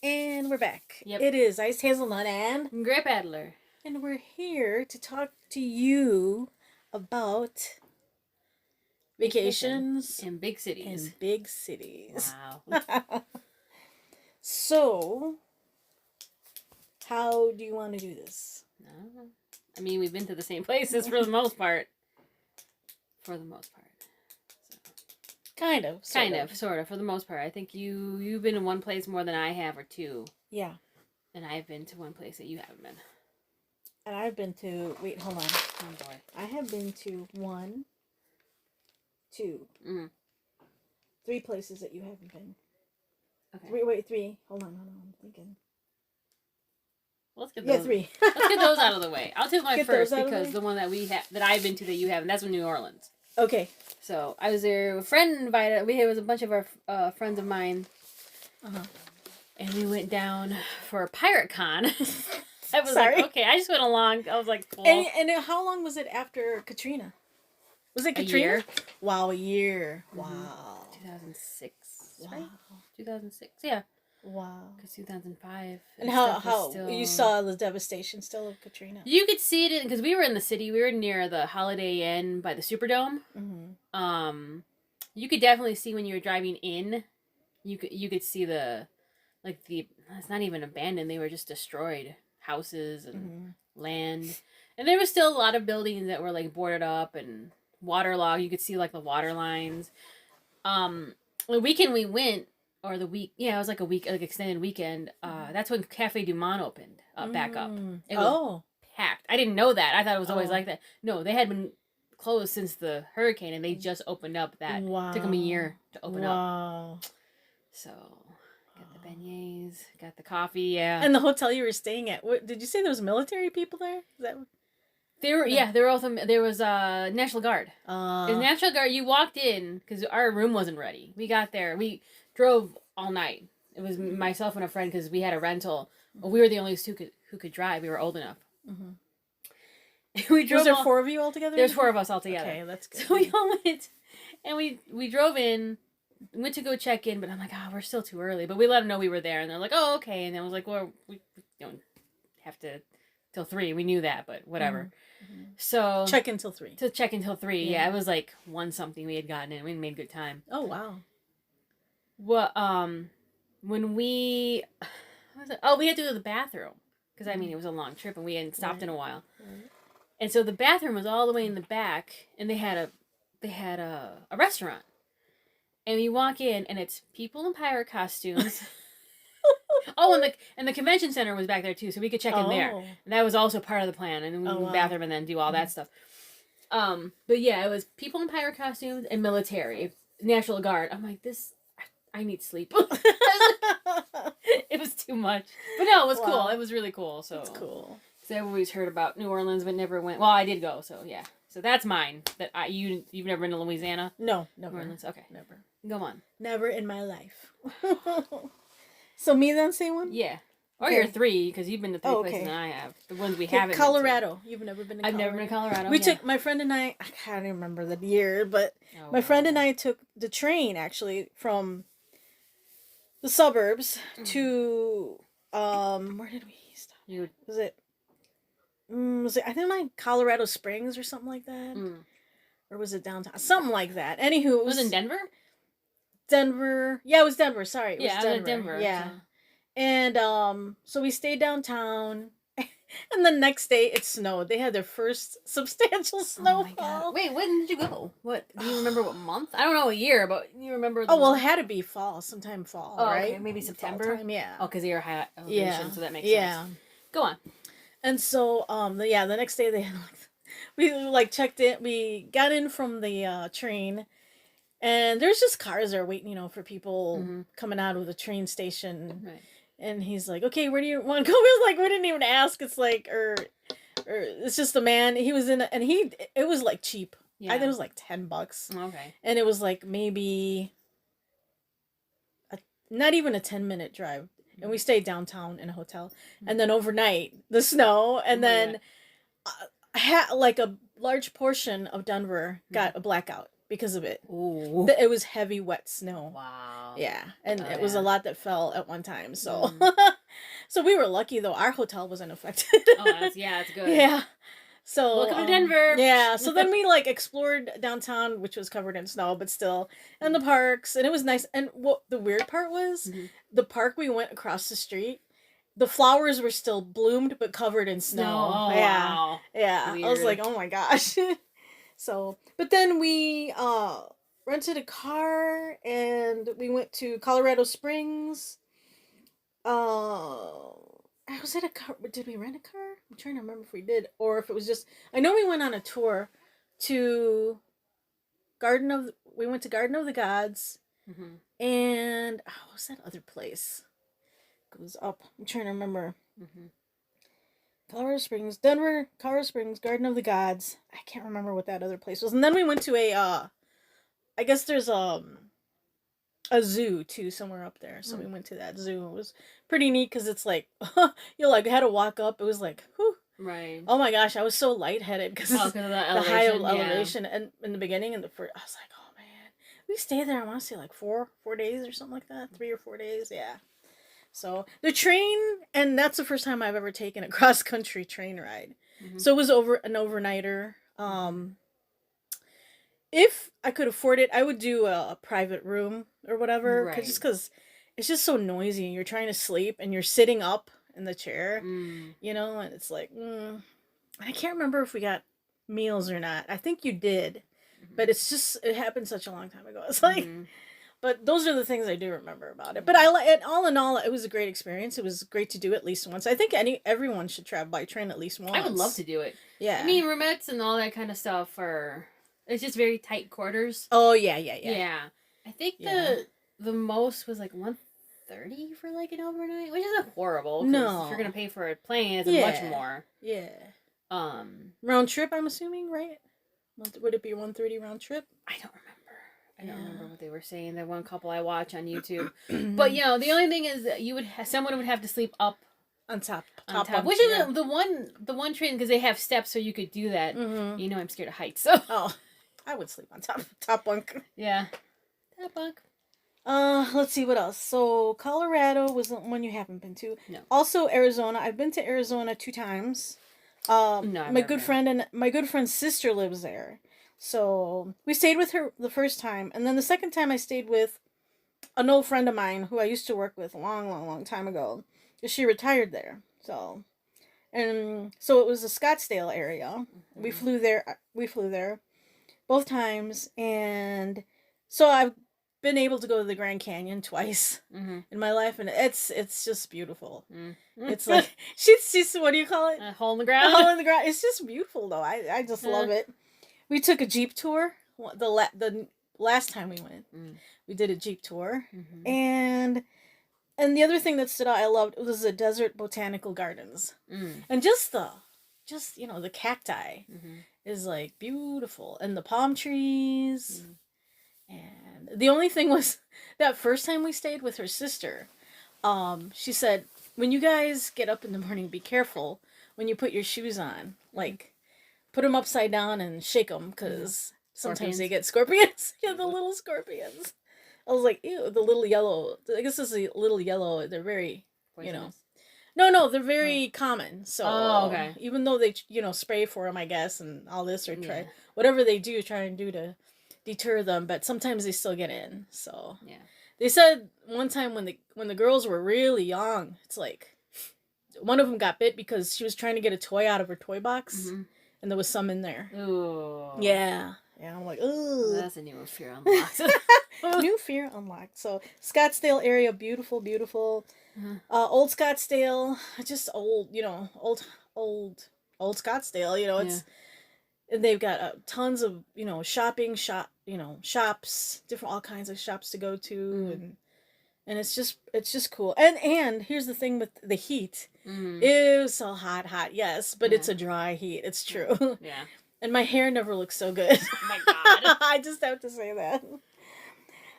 And we're back. Yep. It is Ice Hazelnut and Grape Adler. And we're here to talk to you about vacations in big cities. in big cities. Wow. So, how do you want to do this? I mean, we've been to the same places for the most part. For the most part. So. Kind of. Sort of. For the most part. I think you've been in one place more than I have, or two. Yeah. And I've been to one place that you haven't been. And I've been to... Wait, hold on. Oh, boy. I have been to 1, 2, Mm-hmm. 3 places that you haven't been. Okay. 3. Hold on. I'm thinking. Let's get those. Yeah, 3. Let's get those out of the way. I'll take my Get first those out of because the one that that I've been to that you haven't, that's in New Orleans. Okay. So I was there. A friend invited. It was a bunch of our friends of mine. And we went down for Pirate Con. I was like, okay. I just went along. I was like, cool. And how long was it after Katrina? Was it Katrina? A year. Wow, a year. Mm-hmm. Wow. 2006. Wow. Right? 2006. Yeah. Wow. Because 2005. And how you saw the devastation still of Katrina? You could see it because we were in the city. We were near the Holiday Inn by the Superdome. Mm-hmm. You could definitely see when you were driving in. You could see it's not even abandoned. They were just destroyed houses and land, and there was still a lot of buildings that were like boarded up and waterlogged. You could see like the water lines. The weekend we went. Or the week, yeah, it was like a week, like extended weekend. That's when Cafe Du Monde opened back up. It was packed. I didn't know that. I thought it was always like that. No, they had been closed since the hurricane, and they just opened up. That took them a year to open up. So, got the beignets, got the coffee, yeah. And the hotel you were staying at, did you say there was military people there? Is that? There were also there was National Guard. National Guard. You walked in because our room wasn't ready. We got there. We drove all night. It was myself and a friend because we had a rental. Well, we were the only two who could drive. We were old enough. Mm-hmm. We drove. Was there 4 of you all together? There's 4 of us all together. Okay, that's good. So we all went, and we drove in. Went to go check in, but I'm like, we're still too early. But we let them know we were there, and they're like, oh, okay. And I was like, well, we don't have to till 3. We knew that, but whatever. Mm-hmm. So check until 3. To check until 3. Yeah, it was like 1 something we had gotten in. We made good time. Oh wow. Well, when we had to go to the bathroom because I mean it was a long trip and we hadn't stopped in a while, and so the bathroom was all the way in the back, and they had a restaurant, and we walk in and it's people in pirate costumes. and the convention center was back there too, so we could check in there, and that was also part of the plan, and then we go to the bathroom and then do all that stuff. But yeah, it was people in pirate costumes and military, National Guard. I'm like, I need sleep. It was too much. But no, it was cool. It was really cool. So it's cool. So I've always heard about New Orleans, but never went. Well, I did go, so yeah. So that's mine. You've never been to Louisiana? No, never. New Orleans? Okay. Never. Go on. Never in my life. So me then, say one? Yeah. Or you're 3, because you've been to 3 places than I have. The ones we haven't Colorado. Been to. You've never been to I've never been to Colorado. We took, my friend and I can't remember the year, but my friend and I took the train, actually, from the suburbs to, where did we stop? Was it, I think like Colorado Springs or something like that? Or was it downtown? Something like that. Anywho, was it in Denver? Denver. Yeah, it was Denver. Sorry. It was Denver. Denver. Yeah. So. And so we stayed downtown, and the next day it snowed. They had their first substantial snowfall. Oh wait, when did you go? What do you remember? What month? I don't know a year, but you remember? Well, it had to be fall, sometime fall, right? Okay, maybe September. Time, yeah. Oh, because you're high elevation, so that makes sense. Go on. And so, the next day they had we checked in. We got in from the train. And there's just cars there waiting, for people coming out of the train station. Right. And he's like, okay, where do you want to go? We was like, we didn't even ask. It's like, or it's just a man. He was in, and it was like cheap. Yeah. I think it was like $10. Okay. And it was like maybe not even a 10-minute drive. And we stayed downtown in a hotel. And then overnight, the snow. And then like a large portion of Denver got a blackout. because of it. Ooh. It was heavy, wet snow. Wow. Yeah, and Oh, it was a yeah. lot that fell at one time. So, so we were lucky though. Our hotel wasn't affected. Oh, that's good. Yeah. So Welcome to Denver. yeah. So then we like explored downtown, which was covered in snow, but still, and the parks, and it was nice. And what the weird part was, the park we went across the street, the flowers were still bloomed but covered in snow. Oh, Yeah, wow. yeah. Weird. I was like, oh my gosh. So, but then we rented a car and we went to Colorado Springs. Was it a car? Did we rent a car? I'm trying to remember if we did or if it was just. I know we went on a tour to Garden of. We went to Garden of the Gods, and what was that other place? Goes up. I'm trying to remember. Colorado Springs, Denver, Colorado Springs, Garden of the Gods. I can't remember what that other place was. And then we went to I guess there's a zoo too somewhere up there. So we went to that zoo. It was pretty neat because it's like you like had to walk up. It was like, whew. Right. Oh my gosh, I was so lightheaded because of the high elevation. elevation. And in the beginning, and the first, I was like, oh man, we stayed there. I want to say like 4 days or something like that. 3 or 4 days, yeah. So the train, and that's the first time I've ever taken a cross country train ride. So it was an overnighter. If I could afford it, I would do a private room or whatever. Right. Just because it's just so noisy and you're trying to sleep and you're sitting up in the chair, you know, and it's like, I can't remember if we got meals or not. I think you did, but it happened such a long time ago. It's like, but those are the things I do remember about it. But all in all, it was a great experience. It was great to do at least once. I think everyone should travel by train at least once. I would love to do it. Yeah. I mean, roommates and all that kind of stuff it's just very tight quarters. Oh, yeah. Yeah. I think the most was like $130 for like an overnight, which isn't horrible. No. If you're going to pay for a plane, it's much more. Yeah. Round trip, I'm assuming, right? Would it be $130 round trip? I don't remember. I don't remember what they were saying. The one couple I watch on YouTube. But, the only thing is that someone would have to sleep up on top, which is the one train, because they have steps so you could do that. You know, I'm scared of heights, so. Oh, I would sleep on top bunk. Yeah. Top bunk. Let's see what else. So Colorado was one you haven't been to. No. Also Arizona. I've been to Arizona 2 times. No, my good friend's sister lives there. So we stayed with her the first time, and then the second time I stayed with an old friend of mine who I used to work with a long time ago. She retired there. So it was the Scottsdale area. We flew there both times, and so I've been able to go to the Grand Canyon twice in my life, and it's just beautiful. It's like she's what do you call it? A hole in the ground. A hole in the ground. It's just beautiful though. I just love it. We took a Jeep tour. The last time we went, we did a Jeep tour, and the other thing that stood out I loved was the Desert Botanical Gardens, and just the cacti is like beautiful, and the palm trees. And the only thing was that first time we stayed with her sister, she said, when you guys get up in the morning, be careful when you put your shoes on. Like, put them upside down and shake them, because sometimes they get scorpions. Yeah, the little scorpions. I was like, ew, the little yellow. I guess this is a little yellow. They're very, poisonous. No, they're very common. So, okay. Even though they, spray for them, I guess, and all this, or whatever they do, try and do to deter them, but sometimes they still get in. So they said one time when the girls were really young, it's like one of them got bit because she was trying to get a toy out of her toy box, and there was some in there. Ooh. Yeah. I'm like, ooh. That's a new fear unlocked. New fear unlocked. So Scottsdale area, beautiful. Old Scottsdale, just old Scottsdale. It's. And they've got tons of shops, all kinds of shops to go to, and it's just cool. And here's the thing with the heat, it was so hot, yes, but it's a dry heat. It's true. Yeah. And my hair never looks so good. Oh my God. I just have to say that.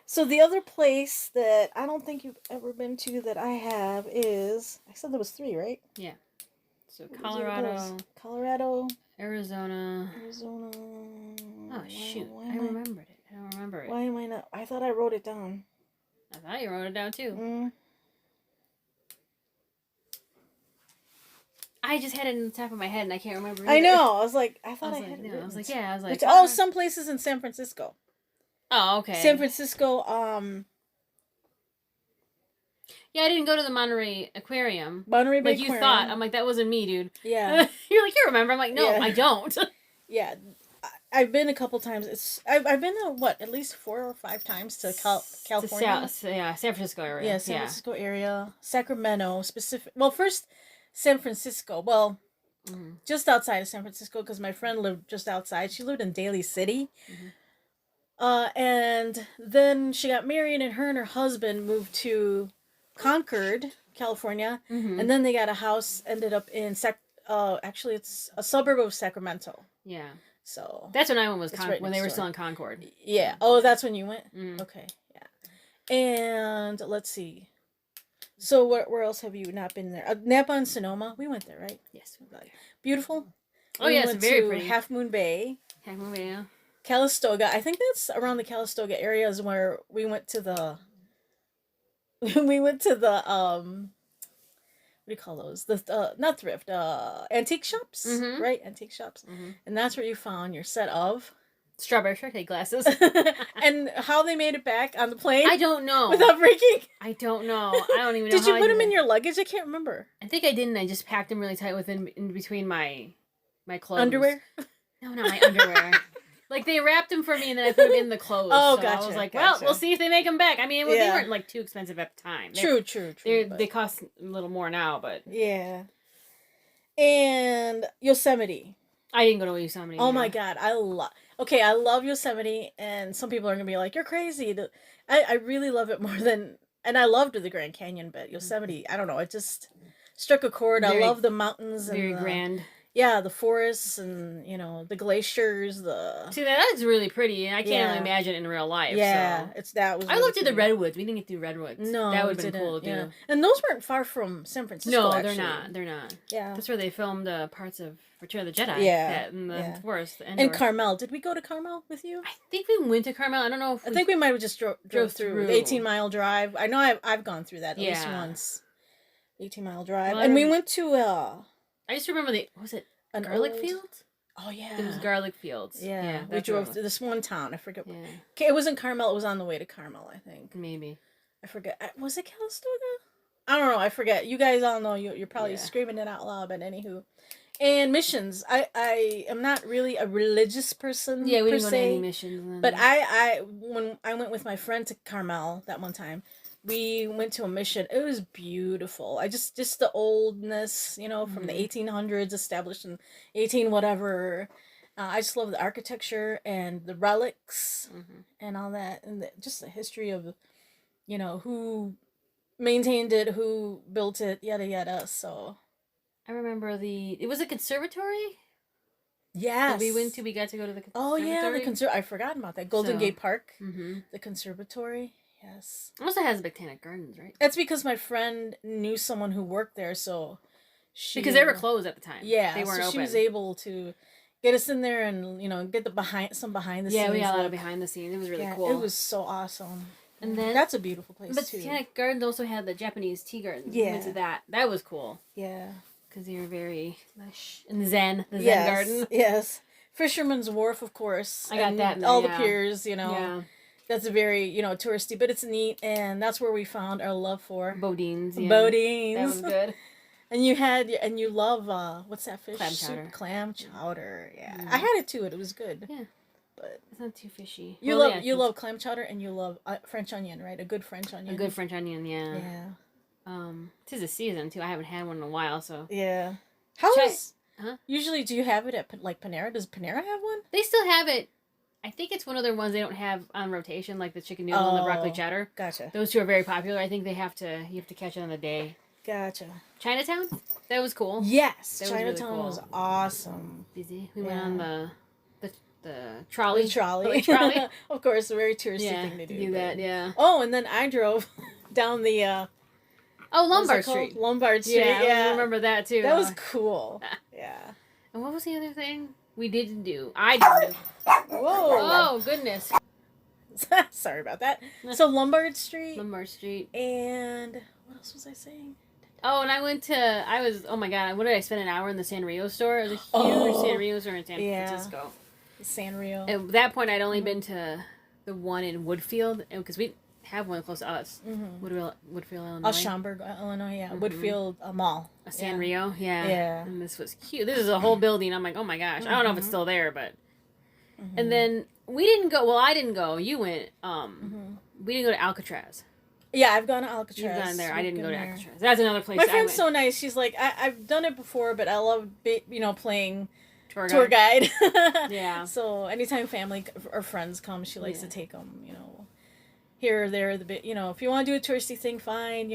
So the other place that I don't think you've ever been to that I have is, I said there was 3, right? Yeah. So Colorado. Arizona. Oh, Oh, shoot. I remembered it. I don't remember it. Why am I not? I thought I wrote it down. I thought you wrote it down too. Mm. I just had it in the top of my head and I can't remember either. I know. I was like, I thought I had it. I was like, yeah. I was like, Which, oh, some places in San Francisco. Oh, okay. San Francisco. Yeah, I didn't go to the Monterey Aquarium. Monterey Bay like Aquarium. you thought. I'm like, that wasn't me, dude. Yeah. You're like, you remember? I'm like, no, Yeah. I don't. Yeah. I've been a couple times. I've been at least 4 or 5 times to California. San Francisco area. Yeah, San Francisco area, Sacramento, specific. Well, first San Francisco. Well, just outside of San Francisco because my friend lived just outside. She lived in Daly City. And then she got married, and her and her husband moved to Concord, California, and then they got a house. Ended up in actually, it's a suburb of Sacramento. Yeah. So that's when I went was right when they were still in Concord. Yeah. Oh, that's when you went. Okay. Yeah. And let's see. So where else have you not been there? Napa and Sonoma. We went there, right? Yes. Beautiful. Oh yeah, it's very pretty. Half Moon Bay. Half Moon Bay. Yeah. Calistoga. I think that's around the Calistoga areas where we went to the. What do you call those? The not thrift, antique shops, right? Antique shops, and that's where you found your set of strawberry shortcake glasses. And how they made it back on the plane? I don't know. Without breaking? I don't know. I don't even know. Did you put them in your luggage? I can't remember. I think I didn't. I just packed them really tight in between my clothes. Underwear? No, not my underwear. Like, they wrapped them for me, and then I put them in the clothes. Oh, so gotcha. I was like, well, we'll see if they make them back. I mean, they weren't, like, too expensive at the time. True. They cost a little more now, but... Yeah. And Yosemite. I didn't go to Yosemite. Oh, my God. I love Yosemite, and some people are going to be like, you're crazy. I really love it more than... And I loved the Grand Canyon, but Yosemite, I don't know, it just struck a chord. I love the mountains. Very grand. Yeah, the forests and, the glaciers, See, that's really pretty, and I can't really imagine it in real life. Yeah, so. that was I really looked at the redwoods. We didn't get to do redwoods. No, that would have been cool to do. And those weren't far from San Francisco, No, actually. they're not. Yeah. That's where they filmed parts of Return of the Jedi. Yeah. In the forest. And Carmel. Did we go to Carmel with you? I think we went to Carmel. I don't know if I think we might have just drove through. The 18-mile drive. I know I've gone through that at least once. 18-mile drive. Well, and we went to... I just remember was it garlic fields? Oh, yeah. It was garlic fields. Yeah. We drove through this one town. I forget. Yeah. Okay, it wasn't Carmel. It was on the way to Carmel, I think. Maybe. I forget. Was it Calistoga? I don't know. I forget. You guys all know. You're probably screaming it out loud, but anywho. And missions. I am not really a religious person. Yeah, we per didn't go to any missions. Then. But when I went with my friend to Carmel that one time, we went to a mission. It was beautiful. Just the oldness, from the 1800s, established in 18 whatever. I just love the architecture and the relics and all that, and just the history of, who maintained it, who built it, yada yada. So, I remember it was a conservatory. Yes, we went to. We got to go to the conservatory. Oh yeah, I forgot about that. Golden Gate Park, the conservatory. Yes. It also has Botanic Gardens, right? That's because my friend knew someone who worked there, so because they were closed at the time. Yeah, they weren't open. She was able to get us in there and get some behind the scenes. Yeah, we got a lot of behind the scenes. It was really cool. It was so awesome. And then that's a beautiful place too. Botanic Gardens also had the Japanese tea garden. Yeah, we went to that. That was cool. Yeah, because you're very lush and Zen. The Zen garden. Yes, Fisherman's Wharf, of course. I got that. All the piers, Yeah. That's very, touristy, but it's neat, and that's where we found our love for Bodines. Yeah. Bodines. That was good. And you love what's that fish? Clam chowder. Clam chowder. Yeah, I had it too. It was good. Yeah, but it's not too fishy. You love clam chowder, and you love French onion, right? A good French onion. A good French onion, yeah. Yeah. 'Tis a season too. I haven't had one in a while, so. Yeah. Usually, do you have it at Panera? Does Panera have one? They still have it. I think it's one of their ones they don't have on rotation, like the chicken noodle and the broccoli cheddar. Gotcha. Those two are very popular. I think you have to catch it on the day. Gotcha. Chinatown? That was cool. Yes, that Chinatown was, really was awesome. Busy. We went on the trolley. The trolley. Of course, a very touristy thing to do. That, yeah. Oh, and then I drove down the... Lombard Street. Lombard Street, yeah. I remember that, too. That was cool. Yeah. And what was the other thing we didn't do? I didn't do. Whoa. Oh, goodness. Sorry about that. So Lombard Street. Lombard Street. And what else was I saying? Oh, and oh my god, what did I spend an hour in the Sanrio store? It was a huge Sanrio store in San Francisco. Sanrio. At that point, I'd only been to the one in Woodfield, because we have one close to us. Woodfield, Illinois. Schaumburg, Illinois, yeah. Woodfield Mall. A Sanrio, yeah. Yeah. And this was cute. This is a whole building. I'm like, oh my gosh. I don't know if it's still there, but... And then we didn't go, well, I didn't go. You went, we didn't go to Alcatraz. Yeah, I've gone to Alcatraz. You've gone there. I didn't go to Alcatraz. That's another place. My friend's so nice. She's like, I've done it before, but I love, playing tour guide. Yeah. So anytime family or friends come, she likes to take them, here or there. If you want to do a touristy thing, fine,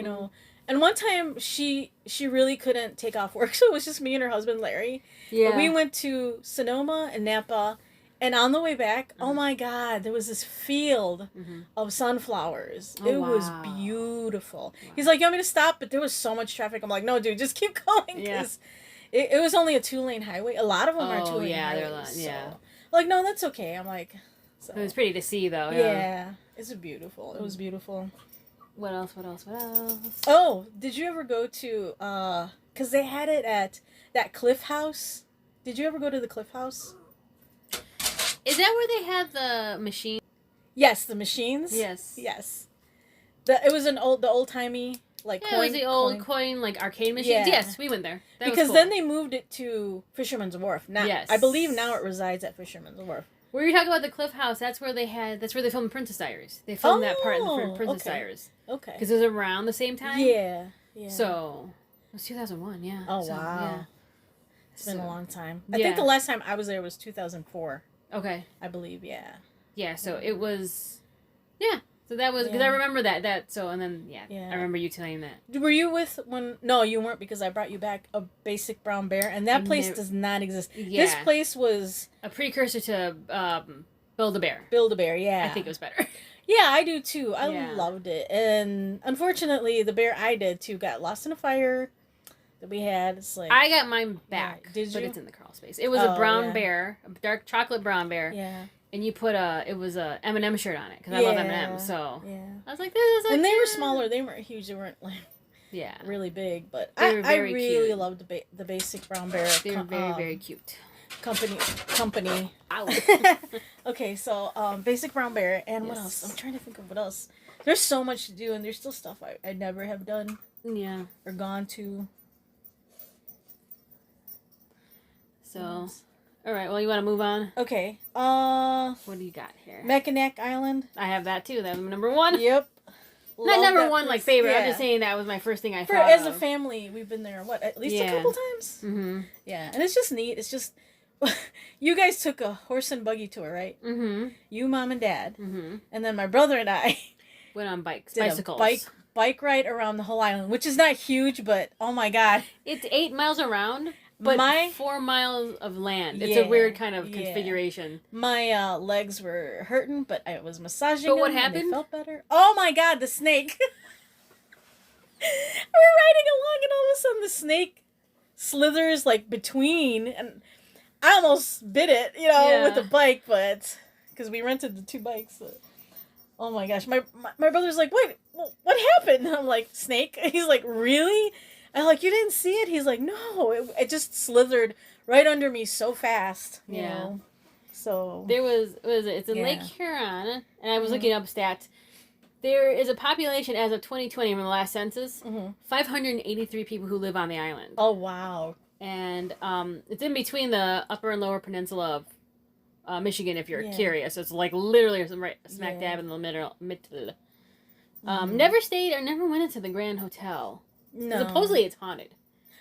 And one time she really couldn't take off work, so it was just me and her husband, Larry. Yeah. But we went to Sonoma and Napa. And on the way back, oh my God, there was this field of sunflowers. Oh, it was beautiful. Wow. He's like, you want me to stop? But there was so much traffic. I'm like, no, dude, just keep going. Because it was only a 2-lane highway. A lot of them are 2-lane highways. So. Like, no, that's okay. I'm like... So. It was pretty to see, though. Yeah. It's beautiful. It was beautiful. What else? Oh, did you ever go to... Because they had it at that Cliff House. Did you ever go to the Cliff House? Is that where they have the machine? Yes, the machines. Yes. It was the old timey coin. It was the old coin arcade machines. Yeah. Yes, we went there. That was cool. Then they moved it to Fisherman's Wharf. Now, yes. I believe now it resides at Fisherman's Wharf. Were you talking about the Cliff House? That's where they filmed Princess Diaries. They filmed that part in the Princess Diaries. Okay. Because it was around the same time. Yeah. So it was 2001. Yeah. Oh wow. Yeah. It's been a long time. I think the last time I was there was 2004. Okay. I believe, yeah. Yeah, so it was... Yeah. So that was... Because I remember that. So, and then, I remember you telling that. Were you with when... No, you weren't, because I brought you back a Basic Brown Bear, and that place does not exist. Yeah. This place was... A precursor to Build-A-Bear. Build-A-Bear, yeah. I think it was better. Yeah, I do, too. I loved it. And, unfortunately, the bear I did, too, got lost in a fire that we had. It's like... I got mine back. Yeah. Did you? But it's in the crawl space. It was a brown bear, a dark chocolate brown bear. Yeah. And you put it was a M&M shirt on it, because I love M&M, so. Yeah. I was like, this is And they were smaller. They weren't huge. They weren't, really big. But I really loved the Basic Brown Bear. They were very, very cute. Company. Ow. Okay, so Basic Brown Bear. And what else? I'm trying to think of what else. There's so much to do, and there's still stuff I never have done. Yeah. Or gone to. So, all right. Well, you want to move on? Okay. What do you got here? Mackinac Island. I have that too. That was number one. Yep. Not number one, like favorite. Yeah. I'm just saying that was my first thing I thought as a family, we've been there at least a couple times. Mm-hmm. Yeah, and it's just neat. It's just you guys took a horse and buggy tour, right? Mm-hmm. You, Mom, and Dad, mm-hmm. and then my brother and I went on bicycles. Bike ride around the whole island, which is not huge, but oh my god, it's 8 miles around. But 4 miles of land. It's a weird kind of configuration. My legs were hurting, but I was massaging them. But what happened? And they felt better. Oh my god, the snake. We're riding along and all of a sudden the snake slithers between, and I almost bit it, with the bike, but because we rented the 2 bikes. Oh my gosh, my brother's like, wait, what happened? And I'm like, snake? He's like, really? I'm like, you didn't see it? He's like, no, it just slithered right under me so fast, you know. So there it's in Lake Huron, and I was looking up stats. There is a population as of 2020 from the last census, 583 people who live on the island. Oh wow! And it's in between the upper and lower peninsula of Michigan, if you're curious. So it's literally right smack dab in the middle. Never stayed or never went into the Grand Hotel. No. Supposedly it's haunted.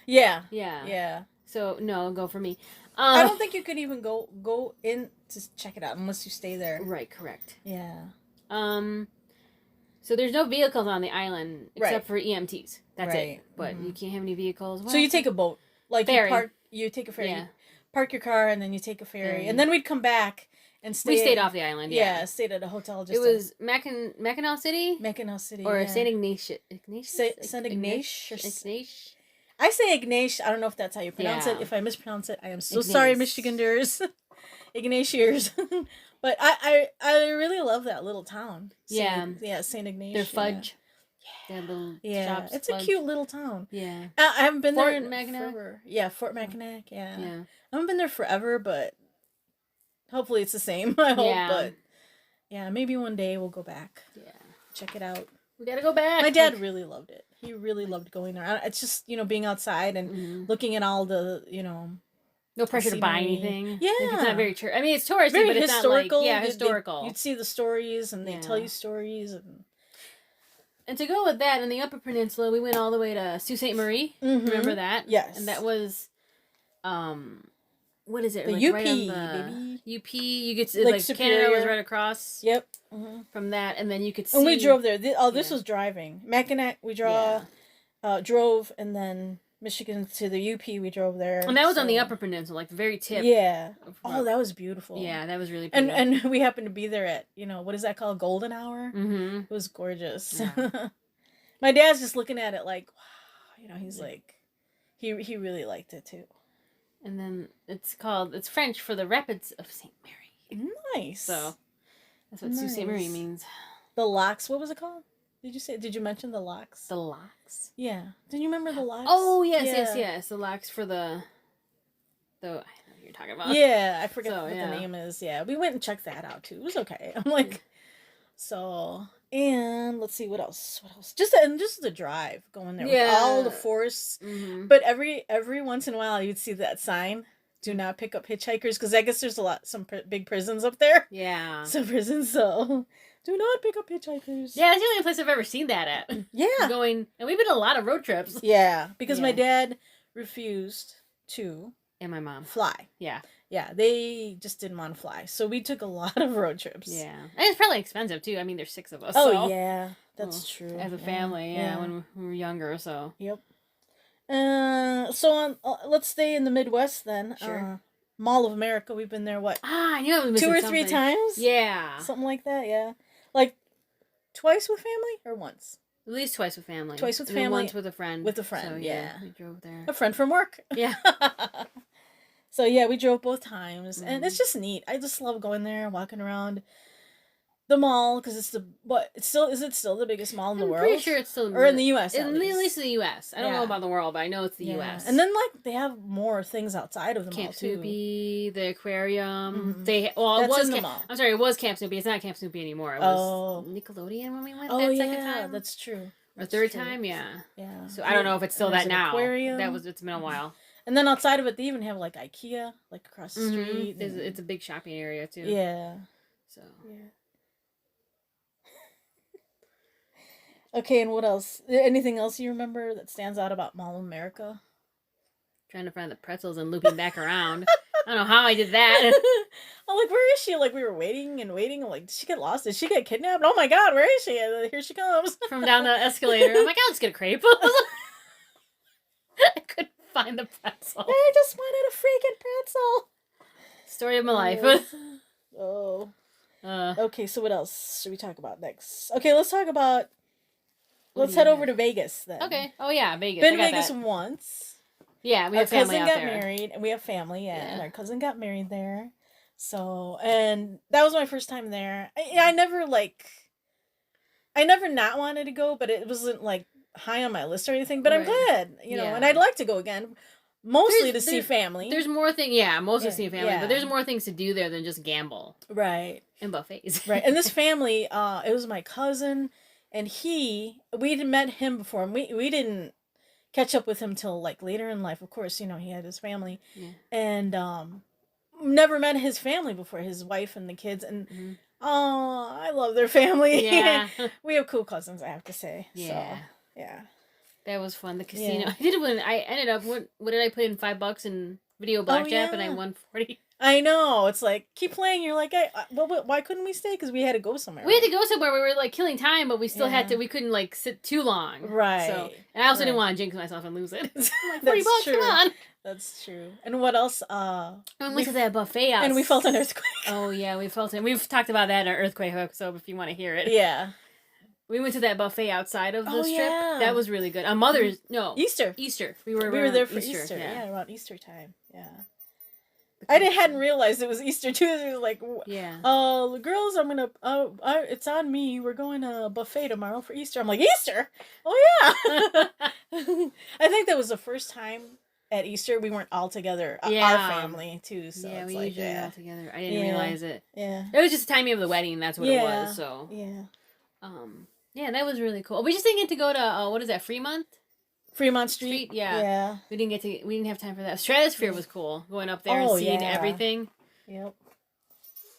Yeah. Yeah. Yeah. So, no, go for me. I don't think you could even go in to check it out unless you stay there. Right, correct. Yeah. So there's no vehicles on the island except for EMTs. That's it. But you can't have any vehicles. So you take a boat. Ferry. You take a ferry. Yeah. Park your car and then you take a ferry. And then we'd come back and stay. We stayed off the island, yeah. Stayed at a hotel. It was Mackinac City? Mackinac City, or St. Ignatius? St. Ignatius? I say Ignatius. I don't know if that's how you pronounce it. If I mispronounce it, I am so sorry, Michiganders. Ignatius. But I really love that little town. Yeah. Saint Ignatius. Their fudge. Their little shops. It's fudge. a cute little town. Yeah. I haven't been Fort there in Mackinac? forever. Yeah, Fort Mackinac. Yeah. Yeah. I haven't been there forever, but hopefully it's the same. I hope, Yeah. but yeah, maybe one day we'll go back. Yeah. Check it out. We gotta go back. My dad really loved it. He really loved going there. It's just, being outside and looking at all the, no pressure to buy scenery. anything. Yeah. Like, it's not very I mean, it's touristy, very but it's historical. not like, historical. You'd see the stories and they Yeah. tell you stories. And to go with that, in the Upper Peninsula, we went all the way to Sault Ste. Marie. Mm-hmm. Remember that? Yes. And that was, what is it? The like UP, right on the baby. UP. You could see, Lake like, Superior. Canada was right across. Yep. From that, and then you could see. And we drove there. This was driving. Mackinac, we drove, and then Michigan to the UP, we drove there. And that was on the Upper Peninsula, like the very tip. Yeah. Oh, that was beautiful. Yeah, that was really pretty. And we happened to be there at, what is that called? Golden Hour? Mm-hmm. It was gorgeous. Yeah. My dad's just looking at it like, wow. He's like, he really liked it too. And then it's French for the Rapids of St. Mary. Nice. So that's what Sault Ste. Marie means. The locks, what was it called? Did you mention the locks? The locks? Yeah. Did you remember the locks? Oh, yes. The locks for the I know what you're talking about. Yeah, I forget what the name is. Yeah, we went and checked that out too. It was okay. I'm like, and let's see what else. Just the drive going there with all the forests. Mm-hmm. But every once in a while you'd see that sign: "Do not pick up hitchhikers," because I guess there's some big prisons up there. Yeah. Some prisons, so do not pick up hitchhikers. Yeah, that's the only place I've ever seen that at. Yeah. And we've been on a lot of road trips. Yeah, because my dad refused to. And my mom. Fly. Yeah. Yeah, they just didn't want to fly. So we took a lot of road trips. Yeah. And it's probably expensive, too. I mean, there's 6 of us. Oh, so. yeah. That's true. As a family, when we were younger, so. Yep. Let's stay in the Midwest then. Sure. Mall of America, we've been there, what? I knew I was missing 2 or something. 3 times? Yeah. Something like that, yeah. Like, twice with family or once? At least twice with family. Twice with and then family. once with a friend. With a friend, so, yeah. We drove there. A friend from work. Yeah. So, yeah, we drove both times. And it's just neat. I just love going there, walking around the mall, because is it still the biggest mall in the world? I'm pretty sure it's still or in the U.S. At least in the U.S. I don't know Yeah. about the world, but I know it's the U.S. And then they have more things outside of the Camp mall too. Snoopy, the aquarium. Mhm. It That's was in the mall. I'm sorry, it was Camp Snoopy. It's not Camp Snoopy anymore. It was Nickelodeon when we went that second time. That's true. Or third time, yeah. Yeah. So I don't know if it's still that now. Aquarium. It's been a while. And then outside of it, they even have like IKEA, like across the street. It's a big shopping area too. Yeah. So. Yeah. Okay, and what else? Anything else you remember that stands out about Mall of America? Trying to find the pretzels and looping back around. I don't know how I did that. I'm like, where is she? Like, we were waiting and waiting. I'm like, did she get lost? Did she get kidnapped? Oh my God, where is she? And here she comes. From down the escalator. I'm like, I'll just get a crepe. I couldn't find the pretzel. I just wanted a freaking pretzel. Story of my life. Oh. Okay, so what else should we talk about next? Okay, let's head over to Vegas then. Okay. Oh yeah, Vegas. Been to Vegas once. Yeah, we have family out there. Our cousin got married, and we have family, and our cousin got married there. So, and that was my first time there. I never not wanted to go, but it wasn't like high on my list or anything. But I'm glad, and I'd like to go again, mostly to see family. There's more things, mostly see family, but there's more things to do there than just gamble, right? And buffets, right? And this family, it was my cousin, and we'd met him before, and we didn't catch up with him till like later in life. Of course, he had his family, and never met his family before, his wife and the kids, and I love their family. Yeah. We have cool cousins, I have to say. Yeah. So, yeah. That was fun. The casino. I did when I ended up. What did I put in $5 in video blackjack, and I won 40. I know. It's like, keep playing. You're like, why couldn't we stay? Because we had to go somewhere. We had to go somewhere. We were like killing time, but we still had to. We couldn't like sit too long. Right. So, and I also didn't want to jinx myself and lose it. Like, $40, true. come on. That's true. And what else? And we went to that buffet house. And we felt an earthquake. Oh yeah, we felt it. We've talked about that in our earthquake episode if you want to hear it. Yeah. We went to that buffet outside of the strip. Yeah. That was really good. Easter. Easter. We were there for Easter. Yeah, around Easter time. Yeah. hadn't realized it was Easter too. It was like, Yeah. Girls, I'm gonna, it's on me. We're going to a buffet tomorrow for Easter. I'm like, Easter? Oh yeah. I think that was the first time at Easter we weren't all together. Yeah. Our family too. So yeah, it's we like, usually are all together. I didn't Yeah. realize it. Yeah. It was just the timing of the wedding. That's what it was. So Yeah. yeah, that was really cool. We just didn't get to go to what is that, Fremont? Fremont Street. Yeah. Yeah. We didn't have time for that. Stratosphere was cool. Going up there Oh, and seeing yeah. everything. Yep.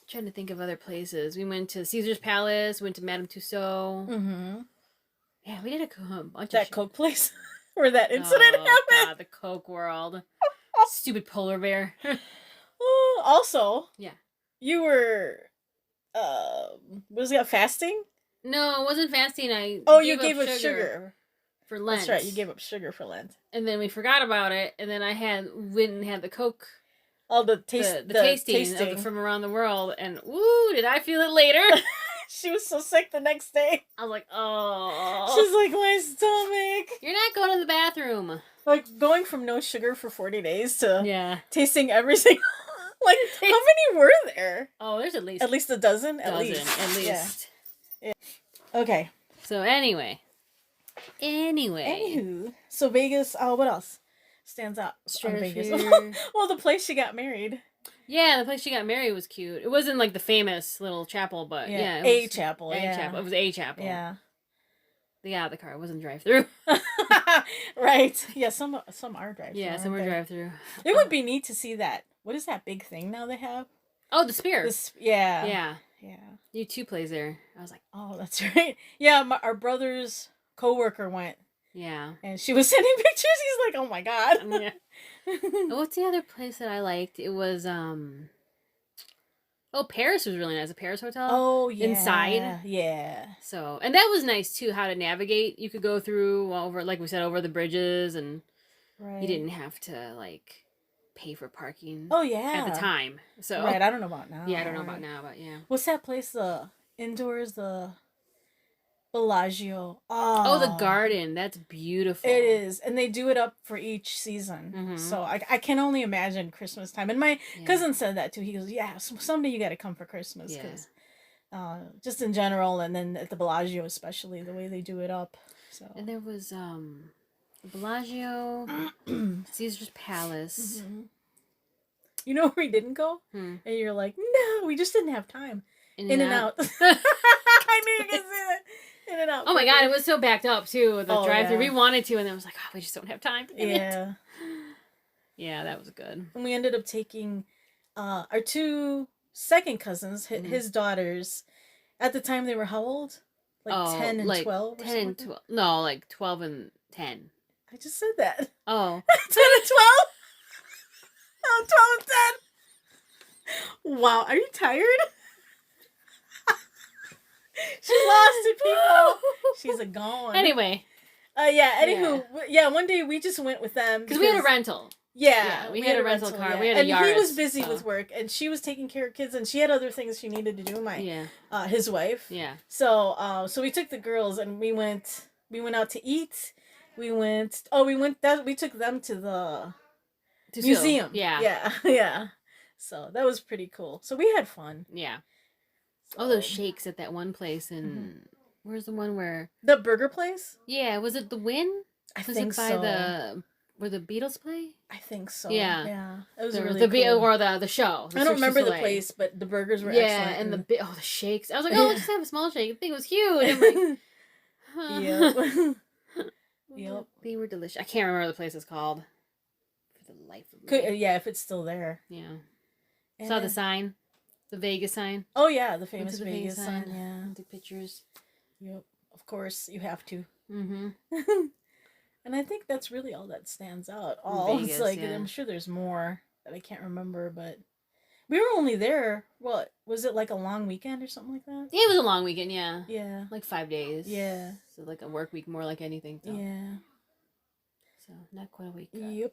Trying to think of other places. We went to Caesar's Palace. Went to Madame Tussauds. Mm-hmm. Yeah, we did a bunch That of Coke place where that incident happened. God, the Coke world. Stupid polar bear. Oh, also, Yeah. You were, was it fasting? No, it wasn't fasting. You gave up sugar for Lent. That's right. You gave up sugar for Lent. And then we forgot about it, and then I went and had the Coke. Oh, the tasting of the From Around the World, and woo, did I feel it later? She was so sick the next day. I was like, oh. She's like, my stomach. You're not going to the bathroom. Like going from no sugar for 40 days to tasting every single. Like, how many were there? Oh, there's at least a dozen. At least. Yeah. Okay. So anyway. Anywho, so Vegas. Oh, what else stands out on Vegas? Well, the place she got married. Yeah, the place she got married was cute. It wasn't like the famous little chapel, but yeah, it was chapel. Chapel. It was a chapel. Yeah. They got out of the car. It wasn't drive-through. Right. Yeah. Some are drive-through. Yeah, some were drive-through. It would be neat to see that. What is that big thing now they have? Oh, the Spear. Yeah. U2 plays there. I was like, oh, that's right. Yeah, our brother's coworker went. Yeah. And she was sending pictures. He's like, oh my God. Yeah. What's the other place that I liked? It was, Paris was really nice. The Paris Hotel. Oh, yeah. Inside. Yeah. So, and that was nice too, how to navigate. You could go through like we said, over the bridges, and you didn't have to, like, pay for parking. Oh, yeah. At the time. So. Right, I don't know about now. Yeah, I don't know about now, but yeah. What's that place, the indoors, the Bellagio? Oh, the garden. That's beautiful. It is. And they do it up for each season. Mm-hmm. So I can only imagine Christmas time. And my cousin said that too. He goes, yeah, someday you got to come for Christmas. Because just in general, and then at the Bellagio especially, the way they do it up. So. And there was the Bellagio, Caesar's Palace. Mm-hmm. You know where we didn't go? And you're like, no, we just didn't have time. In-N-Out. I knew you could say that. In-N-Out. Oh my God, it was so backed up too. The drive-thru. Yeah. We wanted to, and then it was like, oh, we just don't have time. Yeah. Yeah, that was good. And we ended up taking our two second cousins, his daughters. At the time, they were how old? Like 10 and 12? 10 and 12. No, like 12 and 10. I just said that. Oh. 10 and 12? Oh, 12 and 10. Wow, are you tired? She's lost it, people. She's a gone. Anyway. One day we just went with them. Because we had a rental. Yeah, we had a rental car. Yeah. We had a Yaris. And he was busy with work, and she was taking care of kids, and she had other things she needed to do. His wife. Yeah. So we took the girls, and we went out to eat. We took them to the museum. Yeah. Yeah. So that was pretty cool. So we had fun. Yeah. Oh, those shakes at that one place in where's the one where the burger place? Yeah, was it the Wynn? I think so. Where the Beatles play? I think so. Yeah. It was really cool. Or the show. I don't remember the place, but the burgers were excellent. And the shakes. I was like, oh, let's just have a small shake. The thing was huge. I'm like, huh. Yep. They were delicious. I can't remember what the place is called. For the life of me. If it's still there. Yeah. Saw the sign. The Vegas sign. Oh, yeah, the famous Vegas sign. Yeah. The pictures. Yep. Of course, you have to. Mm-hmm. And I think that's really all that stands out. Vegas, I'm sure there's more that I can't remember, but we were only there, what, was it like a long weekend or something like that? Yeah, it was a long weekend, yeah. Yeah. Like 5 days. Yeah. So like a work week more like anything. So. Yeah. So not quite a week. Yep.